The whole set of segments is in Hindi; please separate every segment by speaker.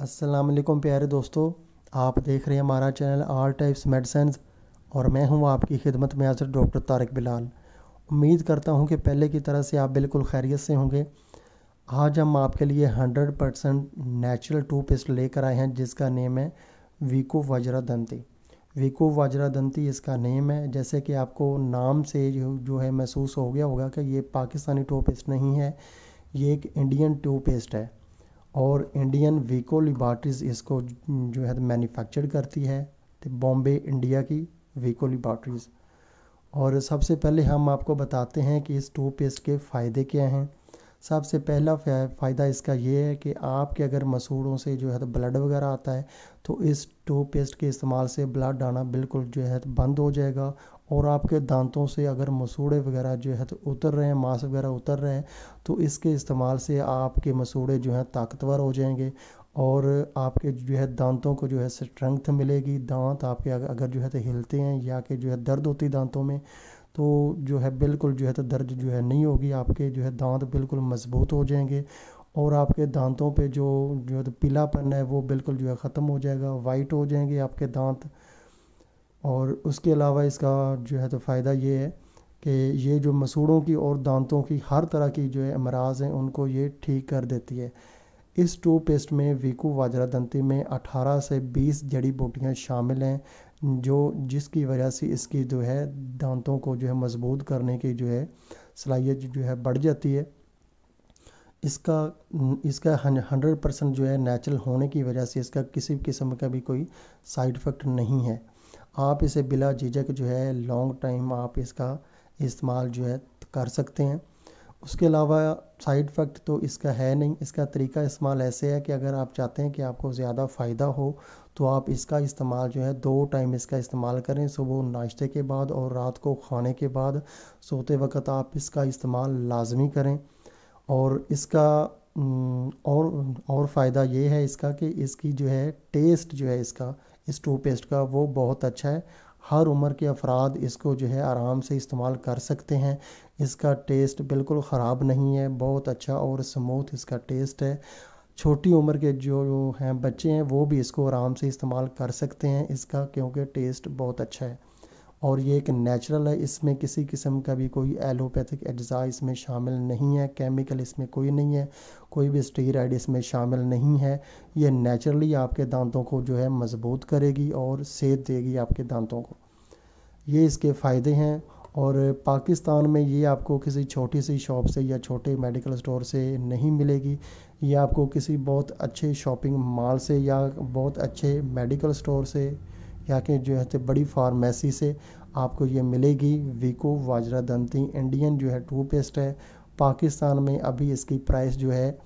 Speaker 1: अस्सलाम वालेकुम प्यारे दोस्तों, आप देख रहे हैं हमारा चैनल ऑल टाइप्स मेडिसिन्स और मैं हूं आपकी खिदमत में हाज़िर डॉक्टर तारिक बिलाल। उम्मीद करता हूं कि पहले की तरह से आप बिल्कुल खैरियत से होंगे। आज हम आपके लिए 100% नेचुरल टूथपेस्ट लेकर आए हैं जिसका नेम है वीको वज्रादंती। वीको वज्रादंती इसका नेम है। जैसे कि आपको नाम से जो है महसूस हो गया होगा कि ये पाकिस्तानी टूथपेस्ट नहीं है, ये एक इंडियन टूथपेस्ट है और इंडियन वीको लिबार्ट्रीज इसको जो है मैन्युफैक्चर करती है, तो बॉम्बे इंडिया की वीको लिबार्ट्रीज। और सबसे पहले हम आपको बताते हैं कि इस टूथपेस्ट के फ़ायदे क्या हैं। सबसे पहला फ़ायदा इसका ये है कि आपके अगर मसूड़ों से जो है तो ब्लड वगैरह आता है तो इस टूथपेस्ट के इस्तेमाल से ब्लड आना बिल्कुल जो है तो बंद हो जाएगा। और आपके दांतों से अगर मसूड़े वगैरह जो है तो उतर रहे हैं, मांस वगैरह उतर रहे हैं, तो इसके इस्तेमाल से आपके मसूड़े जो हैं ताकतवर हो जाएंगे और आपके जो है दांतों को जो है स्ट्रेंथ मिलेगी। दांत आपके अगर जो है तो हिलते हैं या कि जो है दर्द होती है दांतों में, तो जो है बिल्कुल जो है तो दर्द जो है नहीं होगी। आपके जो है दांत बिल्कुल मजबूत हो जाएंगे और आपके दांतों पे जो है तो पीलापन है वो बिल्कुल जो है ख़त्म हो जाएगा, वाइट हो जाएंगे आपके दांत। और उसके अलावा इसका जो है तो फ़ायदा ये है कि ये जो मसूड़ों की और दांतों की हर तरह की जो है अमराज हैं उनको ये ठीक कर देती है। इस टूथपेस्ट में वीको वज्रादंती में 18 से 20 जड़ी बूटियाँ शामिल हैं जो जिसकी वजह से इसकी जो है दांतों को जो है मजबूत करने की जो है सलाहियत जो है बढ़ जाती है। इसका इसका 100% जो है नेचुरल होने की वजह से इसका किसी किस्म का भी कोई साइड इफ़ेक्ट नहीं है। आप इसे बिला झिझक जो है लॉन्ग टाइम आप इसका इस्तेमाल जो है कर सकते हैं। उसके अलावा साइड इफ़ेक्ट तो इसका है नहीं। इसका तरीका इस्तेमाल ऐसे है कि अगर आप चाहते हैं कि आपको ज़्यादा फ़ायदा हो तो आप इसका इस्तेमाल जो है 2 टाइम इसका इस्तेमाल करें, सुबह नाश्ते के बाद और रात को खाने के बाद। सोते वक्त आप इसका इस्तेमाल लाजमी करें। और इसका और फ़ायदा ये है इसका कि इसकी जो है टेस्ट जो है इसका इस टूथपेस्ट का वो बहुत अच्छा है। हर उम्र के अफराद इसको जो है आराम से इस्तेमाल कर सकते हैं। इसका टेस्ट बिल्कुल ख़राब नहीं है, बहुत अच्छा और स्मूथ इसका टेस्ट है। छोटी उम्र के जो हैं बच्चे हैं वो भी इसको आराम से इस्तेमाल कर सकते हैं इसका, क्योंकि टेस्ट बहुत अच्छा है और ये एक नेचुरल है। इसमें किसी किस्म का भी कोई एलोपैथिक अज्जा इसमें शामिल नहीं है, केमिकल इसमें कोई नहीं है, कोई भी स्टेरॉइड इसमें शामिल नहीं है। ये नेचुरली आपके दांतों को जो है मजबूत करेगी और सेहत देगी आपके दांतों को। ये इसके फ़ायदे हैं। और पाकिस्तान में ये आपको किसी छोटी सी शॉप से या छोटे मेडिकल स्टोर से नहीं मिलेगी। ये आपको किसी बहुत अच्छे शॉपिंग मॉल से या बहुत अच्छे मेडिकल स्टोर से या कि जो है तो बड़ी फार्मेसी से आपको ये मिलेगी। वीको वज्रादंती इंडियन जो है टूथपेस्ट है। पाकिस्तान में अभी इसकी प्राइस जो है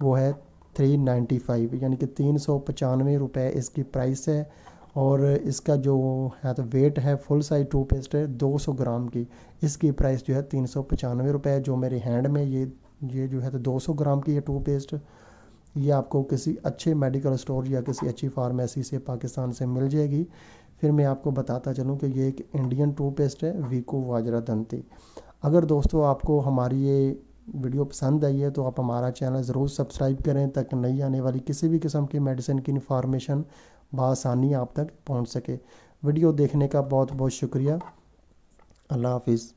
Speaker 1: वो है 395, यानी कि 395 रुपये इसकी प्राइस है। और इसका जो है तो वेट है, फुल साइज टूथपेस्ट है 200 ग्राम की। इसकी प्राइस जो है 395 रुपये है। जो मेरे हैंड में ये जो है तो 200 ग्राम की है टूथपेस्ट। ये आपको किसी अच्छे मेडिकल स्टोर या किसी अच्छी फार्मेसी से पाकिस्तान से मिल जाएगी। फिर मैं आपको बताता चलूँ कि ये एक इंडियन टूथपेस्ट है वीको वज्रादंती। अगर दोस्तों आपको हमारी ये वीडियो पसंद आई है तो आप हमारा चैनल ज़रूर सब्सक्राइब करें ताकि नई आने वाली किसी भी किस्म की मेडिसिन की इन्फॉर्मेशन बआसानी आप तक पहुंच सके। वीडियो देखने का बहुत बहुत शुक्रिया। अल्लाह हाफिज़।